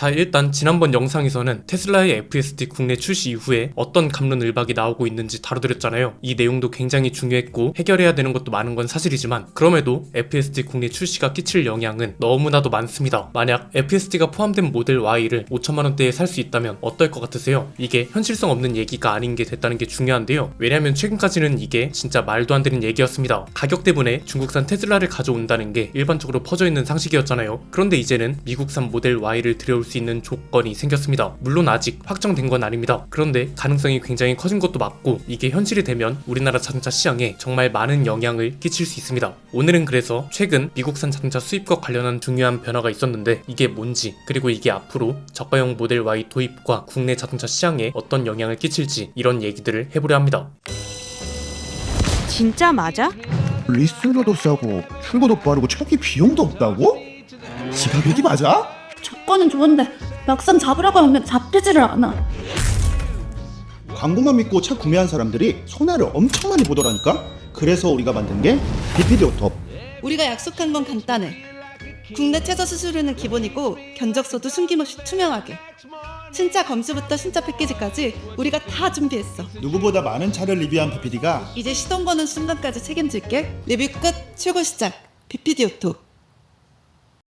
자, 일단 지난번 영상에서는 테슬라의 FSD 국내 출시 이후에 어떤 갑론을박이 나오고 있는지 다뤄드렸잖아요. 이 내용도 굉장히 중요했고 해결해야 되는 것도 많은 건 사실이지만 그럼에도 FSD 국내 출시가 끼칠 영향은 너무나도 많습니다. 만약 FSD가 포함된 모델 Y를 5천만원대에 살 수 있다면 어떨 것 같으세요? 이게 현실성 없는 얘기가 아닌 게 됐다는 게 중요한데요. 왜냐면 최근까지는 이게 진짜 말도 안 되는 얘기였습니다. 가격 때문에 중국산 테슬라를 가져온다는 게 일반적으로 퍼져있는 상식이었잖아요. 그런데 이제는 미국산 모델 Y를 들여올 수 있는 조건이 생겼습니다. 물론 아직 확정된 건 아닙니다. 그런데 가능성이 굉장히 커진 것도 맞고 이게 현실이 되면 우리나라 자동차 시장에 정말 많은 영향을 끼칠 수 있습니다. 오늘은 그래서 최근 미국산 자동차 수입과 관련한 중요한 변화가 있었는데 이게 뭔지, 그리고 이게 앞으로 저가형 모델 Y 도입과 국내 자동차 시장에 어떤 영향을 끼칠지 이런 얘기들을 해보려 합니다. 진짜 맞아? 리스너도 싸고 출고도 빠르고 초기 비용도 없다고? 이 가격이 맞아? 조건은 좋은데 막상 잡으려고 하면 잡히지를 않아. 광고만 믿고 차 구매한 사람들이 손해를 엄청 많이 보더라니까? 그래서 우리가 만든 게 BPD 오톱. 우리가 약속한 건 간단해. 국내 최저 수수료는 기본이고 견적서도 숨김없이 투명하게. 신차 검수부터 신차 패키지까지 우리가 다 준비했어. 누구보다 많은 차를 리뷰한 BPD가 이제 시동 거는 순간까지 책임질게. 리뷰 끝, 출고 시작. BPD 오토.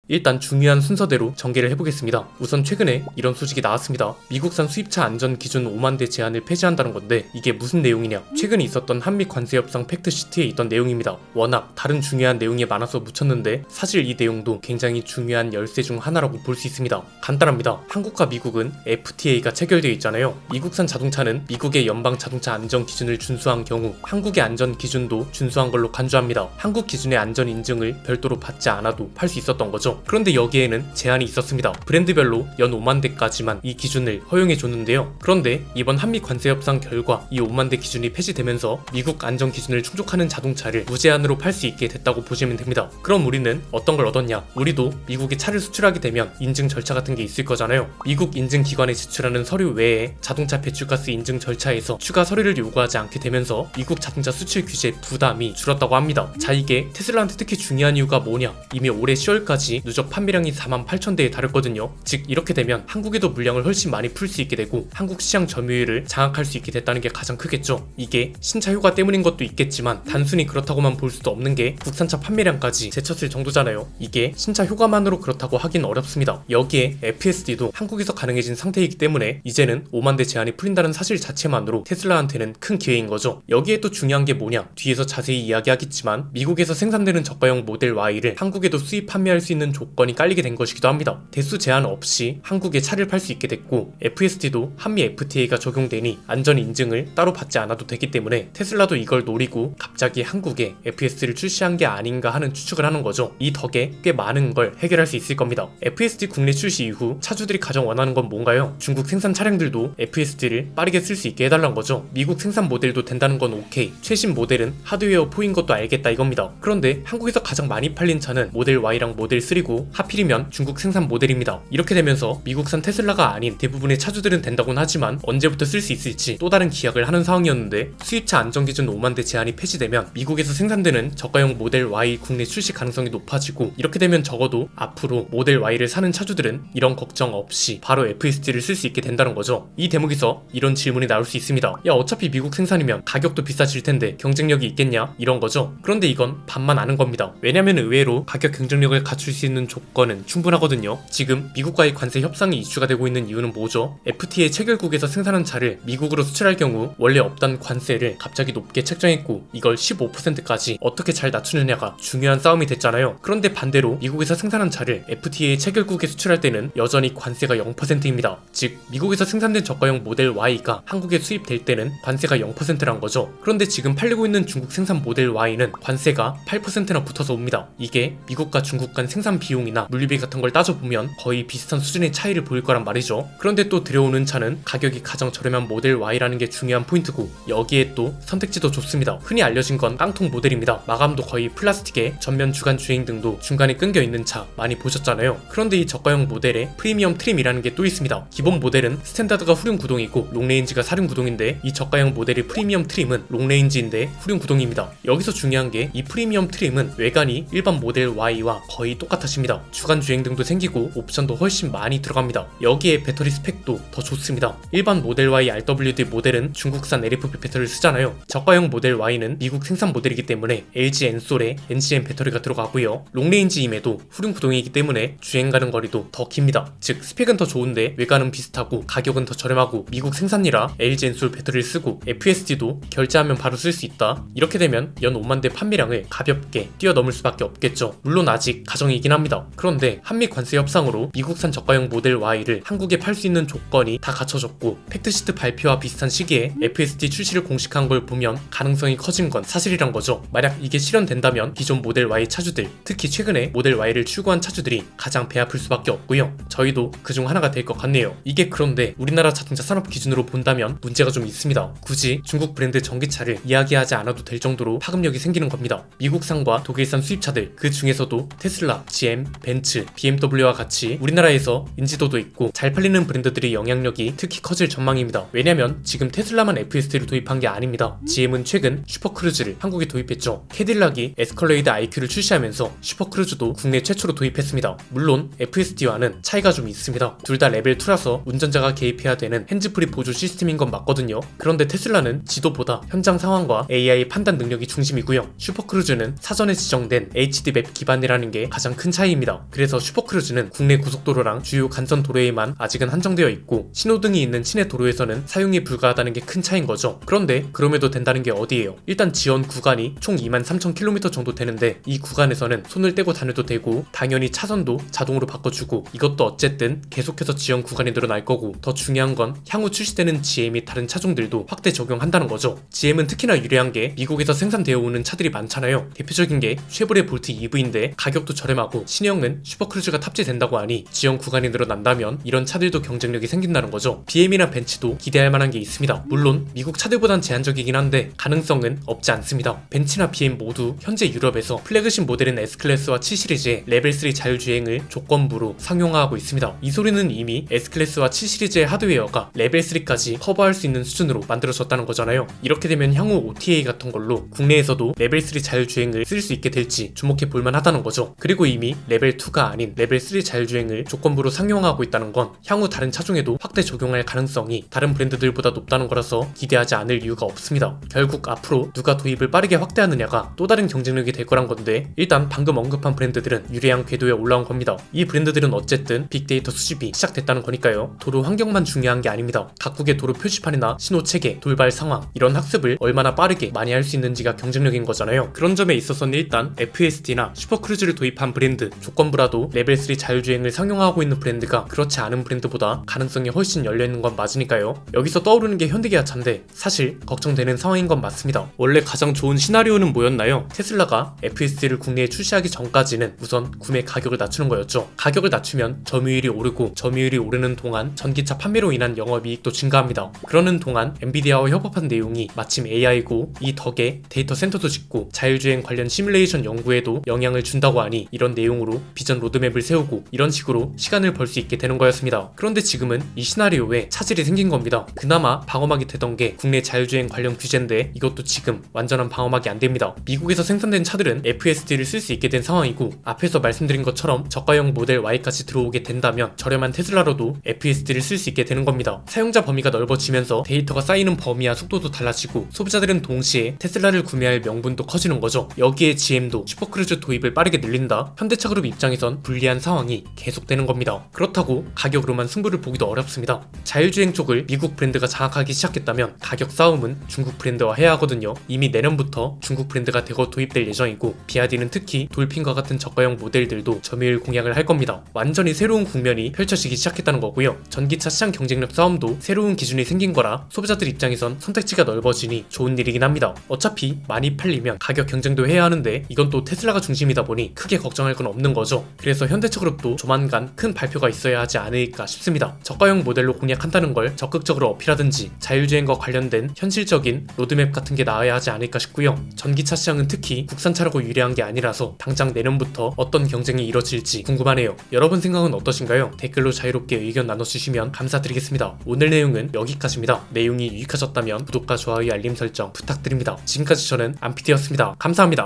일단 중요한 순서대로 전개를 해보겠습니다. 우선 최근에 이런 소식이 나왔습니다. 미국산 수입차 안전 기준 5만 대 제한을 폐지한다는 건데 이게 무슨 내용이냐? 최근에 있었던 한미 관세 협상 팩트시트에 있던 내용입니다. 워낙 다른 중요한 내용이 많아서 묻혔는데 사실 이 내용도 굉장히 중요한 열쇠 중 하나라고 볼 수 있습니다. 간단합니다. 한국과 미국은 FTA가 체결되어 있잖아요. 미국산 자동차는 미국의 연방 자동차 안전 기준을 준수한 경우 한국의 안전 기준도 준수한 걸로 간주합니다. 한국 기준의 안전 인증을 별도로 받지 않아도 팔 수 있었던 거죠. 그런데 여기에는 제한이 있었습니다. 브랜드별로 연 5만 대까지만 이 기준을 허용해 줬는데요. 그런데 이번 한미 관세 협상 결과 이 5만 대 기준이 폐지되면서 미국 안전 기준을 충족하는 자동차를 무제한으로 팔 수 있게 됐다고 보시면 됩니다. 그럼 우리는 어떤 걸 얻었냐? 우리도 미국에 차를 수출하게 되면 인증 절차 같은 게 있을 거잖아요. 미국 인증 기관에 제출하는 서류 외에 자동차 배출가스 인증 절차에서 추가 서류를 요구하지 않게 되면서 미국 자동차 수출 규제 부담이 줄었다고 합니다. 자, 이게 테슬라한테 특히 중요한 이유가 뭐냐? 이미 올해 10월까지 누적 판매량이 48,000대에 달했거든요. 즉 이렇게 되면 한국에도 물량을 훨씬 많이 풀 수 있게 되고 한국 시장 점유율을 장악할 수 있게 됐다는 게 가장 크겠죠. 이게 신차 효과 때문인 것도 있겠지만 단순히 그렇다고만 볼 수도 없는 게 국산차 판매량까지 제쳤을 정도잖아요. 이게 신차 효과만으로 그렇다고 하긴 어렵습니다. 여기에 FSD도 한국에서 가능해진 상태이기 때문에 이제는 5만 대 제한이 풀린다는 사실 자체만으로 테슬라한테는 큰 기회인 거죠. 여기에 또 중요한 게 뭐냐? 뒤에서 자세히 이야기하겠지만 미국에서 생산되는 저가형 모델 Y를 한국에도 수입 판매할 수 있는 조건이 깔리게 된 것이기도 합니다. 대수 제한 없이 한국에 차를 팔 수 있게 됐고 FSD도 한미 FTA가 적용되니 안전 인증을 따로 받지 않아도 되기 때문에 테슬라도 이걸 노리고 갑자기 한국에 FSD를 출시한 게 아닌가 하는 추측을 하는 거죠. 이 덕에 꽤 많은 걸 해결할 수 있을 겁니다. FSD 국내 출시 이후 차주들이 가장 원하는 건 뭔가요? 중국 생산 차량들도 FSD를 빠르게 쓸 수 있게 해달란 거죠. 미국 생산 모델도 된다는 건 오케이. 최신 모델은 하드웨어 포인 것도 알겠다 이겁니다. 그런데 한국에서 가장 많이 팔린 차는 모델 Y랑 모델 3고 하필이면 중국 생산 모델입니다. 이렇게 되면서 미국산 테슬라가 아닌 대부분의 차주들은 된다곤 하지만 언제부터 쓸 수 있을지 또 다른 기약을 하는 상황이었는데 수입차 안전기준 5만 대 제한이 폐지되면 미국에서 생산되는 저가형 모델 Y 국내 출시 가능성이 높아지고 이렇게 되면 적어도 앞으로 모델 Y를 사는 차주들은 이런 걱정 없이 바로 FSD를 쓸 수 있게 된다는 거죠. 이 대목에서 이런 질문이 나올 수 있습니다. 야, 어차피 미국 생산이면 가격도 비싸질 텐데 경쟁력이 있겠냐? 이런 거죠. 그런데 이건 반만 아는 겁니다. 왜냐면 의외로 가격 경쟁력을 갖출 수 있는 조건은 충분하거든요. 지금 미국과의 관세 협상이 이슈가 되고 있는 이유는 뭐죠? FTA 체결국에서 생산한 차를 미국으로 수출할 경우 원래 없던 관세를 갑자기 높게 책정했고 이걸 15%까지 어떻게 잘 낮추느냐가 중요한 싸움이 됐잖아요. 그런데 반대로 미국에서 생산한 차를 FTA 체결국에 수출할 때는 여전히 관세가 0%입니다. 즉 미국에서 생산된 저가형 모델 Y가 한국에 수입될 때는 관세가 0%란 거죠. 그런데 지금 팔리고 있는 중국 생산 모델 Y는 관세가 8%나 붙어서 옵니다. 이게 미국과 중국 간 생산 비용이나 물류비 같은 걸 따져보면 거의 비슷한 수준의 차이를 보일 거란 말이죠. 그런데 또 들여오는 차는 가격이 가장 저렴한 모델 Y라는 게 중요한 포인트고 여기에 또 선택지도 좋습니다. 흔히 알려진 건 깡통 모델입니다. 마감도 거의 플라스틱에 전면 주간 주행 등도 중간에 끊겨 있는 차 많이 보셨잖아요. 그런데 이 저가형 모델에 프리미엄 트림이라는 게 또 있습니다. 기본 모델은 스탠다드가 후륜 구동이고 롱레인지가 사륜 구동인데 이 저가형 모델의 프리미엄 트림은 롱레인지인데 후륜 구동입니다. 여기서 중요한 게 이 프리미엄 트림은 외관이 일반 모델 Y와 거의 똑같아요. 탓입니다. 주간 주행 등도 생기고 옵션도 훨씬 많이 들어갑니다. 여기에 배터리 스펙도 더 좋습니다. 일반 모델 Y RWD 모델은 중국산 LFP 배터리를 쓰잖아요. 저가형 모델 Y는 미국 생산 모델이기 때문에 LG 엔솔의 NCM 배터리가 들어가고요. 롱레인지임에도 후륜 구동이기 때문에 주행 가는 거리도 더 깁니다. 즉 스펙은 더 좋은데 외관은 비슷하고 가격은 더 저렴하고 미국 생산이라 LG 엔솔 배터리를 쓰고 FSD도 결제하면 바로 쓸 수 있다. 이렇게 되면 연 5만 대 판매량을 가볍게 뛰어넘을 수밖에 없겠죠. 물론 아직 가정이긴 합니다. 그런데 한미 관세 협상으로 미국산 저가형 모델 Y를 한국에 팔 수 있는 조건이 다 갖춰졌고 팩트시트 발표와 비슷한 시기에 FSD 출시를 공식한 걸 보면 가능성이 커진 건 사실이란 거죠. 만약 이게 실현된다면 기존 모델 Y 차주들, 특히 최근에 모델 Y를 출고한 차주들이 가장 배 아플 수밖에 없고요. 저희도 그중 하나가 될 것 같네요. 이게 그런데 우리나라 자동차 산업 기준으로 본다면 문제가 좀 있습니다. 굳이 중국 브랜드 전기차를 이야기하지 않아도 될 정도로 파급력이 생기는 겁니다. 미국산과 독일산 수입차들, 그 중에서도 테슬라, GM, 벤츠, BMW와 같이 우리나라에서 인지도도 있고 잘 팔리는 브랜드들의 영향력이 특히 커질 전망입니다. 왜냐면 지금 테슬라만 FSD를 도입한 게 아닙니다. GM은 최근 슈퍼크루즈를 한국에 도입했죠. 캐딜락이 에스컬레이드 IQ를 출시하면서 슈퍼크루즈도 국내 최초로 도입했습니다. 물론 FSD와는 차이가 좀 있습니다. 둘 다 레벨 2라서 운전자가 개입해야 되는 핸즈프리 보조 시스템인 건 맞거든요. 그런데 테슬라는 지도보다 현장 상황과 AI 판단 능력이 중심이고요. 슈퍼크루즈는 사전에 지정된 HD 맵 기반이라는 게 가장 큰 차이입니다. 그래서 슈퍼크루즈는 국내 고속도로랑 주요 간선 도로에만 아직은 한정되어 있고 신호등이 있는 시내 도로에서는 사용이 불가하다는 게 큰 차이인 거죠. 그런데 그럼에도 된다는 게 어디예요? 일단 지원 구간이 총 23,000km 정도 되는데 이 구간에서는 손을 떼고 다녀도 되고 당연히 차선도 자동으로 바꿔주고 이것도 어쨌든 계속해서 지원 구간이 늘어날 거고 더 중요한 건 향후 출시되는 GM 및 다른 차종들도 확대 적용한다는 거죠. GM은 특히나 유리한 게 미국에서 생산되어 오는 차들이 많잖아요. 대표적인 게 쉐보레 볼트 EV인데 가격도 저렴하고 신형은 슈퍼크루즈가 탑재된다고 하니 지원 구간이 늘어난다면 이런 차들도 경쟁력이 생긴다는 거죠. BM이나 벤츠도 기대할 만한 게 있습니다. 물론 미국 차들보단 제한적이긴 한데 가능성은 없지 않습니다. 벤츠나 BM 모두 현재 유럽에서 플래그십 모델인 S클래스와 7시리즈의 레벨 3 자율주행을 조건부로 상용화하고 있습니다. 이 소리는 이미 S클래스와 7시리즈의 하드웨어가 레벨 3까지 커버할 수 있는 수준으로 만들어졌다는 거잖아요. 이렇게 되면 향후 OTA 같은 걸로 국내에서도 레벨 3 자율주행을 쓸 수 있게 될지 주목해 볼만 하다는 거죠. 그리고 이미 레벨 2가 아닌 레벨 3 자율주행을 조건부로 상용화하고 있다는 건 향후 다른 차종에도 확대 적용할 가능성이 다른 브랜드들보다 높다는 거라서 기대하지 않을 이유가 없습니다. 결국 앞으로 누가 도입을 빠르게 확대하느냐가 또 다른 경쟁력이 될 거란 건데 일단 방금 언급한 브랜드들은 유리한 궤도에 올라온 겁니다. 이 브랜드들은 어쨌든 빅데이터 수집이 시작됐다는 거니까요. 도로 환경만 중요한 게 아닙니다. 각국의 도로 표지판이나 신호 체계, 돌발 상황 이런 학습을 얼마나 빠르게 많이 할 수 있는지가 경쟁력인 거잖아요. 그런 점에 있어서는 일단 FSD나 슈퍼크루즈를 도입한 브랜드, 조건부라도 레벨 3 자율주행을 상용화하고 있는 브랜드가 그렇지 않은 브랜드보다 가능성이 훨씬 열려있는 건 맞으니까요. 여기서 떠오르는 게 현대기아차인데 사실 걱정되는 상황인 건 맞습니다. 원래 가장 좋은 시나리오는 뭐였나요? 테슬라가 FSD를 국내에 출시하기 전까지는 우선 구매 가격을 낮추는 거였죠. 가격을 낮추면 점유율이 오르고 점유율이 오르는 동안 전기차 판매로 인한 영업이익도 증가합니다. 그러는 동안 엔비디아와 협업한 내용이 마침 AI고 이 덕에 데이터 센터도 짓고 자율주행 관련 시뮬레이션 연구에도 영향을 준다고 하니 이런 내용으로 비전 로드맵을 세우고 이런 식으로 시간을 벌 수 있게 되는 거였습니다. 그런데 지금은 이 시나리오에 차질이 생긴 겁니다. 그나마 방어막이 되던 게 국내 자율주행 관련 규제인데 이것도 지금 완전한 방어막이 안 됩니다. 미국에서 생산된 차들은 FSD를 쓸 수 있게 된 상황이고 앞에서 말씀드린 것처럼 저가형 모델 Y까지 들어오게 된다면 저렴한 테슬라로도 FSD를 쓸 수 있게 되는 겁니다. 사용자 범위가 넓어지면서 데이터가 쌓이는 범위와 속도도 달라지고 소비자들은 동시에 테슬라를 구매할 명분도 커지는 거죠. 여기에 GM도 슈퍼크루즈 도입을 빠르게 늘린다? 현대차그룹 입장에선 불리한 상황이 계속되는 겁니다. 그렇다고 가격으로만 승부를 보기도 어렵습니다. 자율주행 쪽을 미국 브랜드가 장악하기 시작했다면 가격 싸움은 중국 브랜드와 해야 하거든요. 이미 내년부터 중국 브랜드가 대거 도입될 예정이고 비아디는 특히 돌핀과 같은 저가형 모델들도 점유율 공약을 할 겁니다. 완전히 새로운 국면이 펼쳐지기 시작했다는 거고요. 전기차 시장 경쟁력 싸움도 새로운 기준이 생긴 거라 소비자들 입장에선 선택지가 넓어지니 좋은 일이긴 합니다. 어차피 많이 팔리면 가격 경쟁도 해야 하는데 이건 또 테슬라가 중심이다 보니 크게 걱정할 건 없는 거죠. 그래서 현대차그룹도 조만간 큰 발표가 있어야 하지 않을까 싶습니다. 저가형 모델로 공략한다는 걸 적극적으로 어필하든지 자율주행과 관련된 현실적인 로드맵 같은 게 나와야 하지 않을까 싶고요. 전기차 시장은 특히 국산차라고 유리한 게 아니라서 당장 내년부터 어떤 경쟁이 이뤄질지 궁금하네요. 여러분 생각은 어떠신가요? 댓글로 자유롭게 의견 나눠주시면 감사드리겠습니다. 오늘 내용은 여기까지입니다. 내용이 유익하셨다면 구독과 좋아요 알림 설정 부탁드립니다. 지금까지 저는 안피디였습니다. 감사합니다.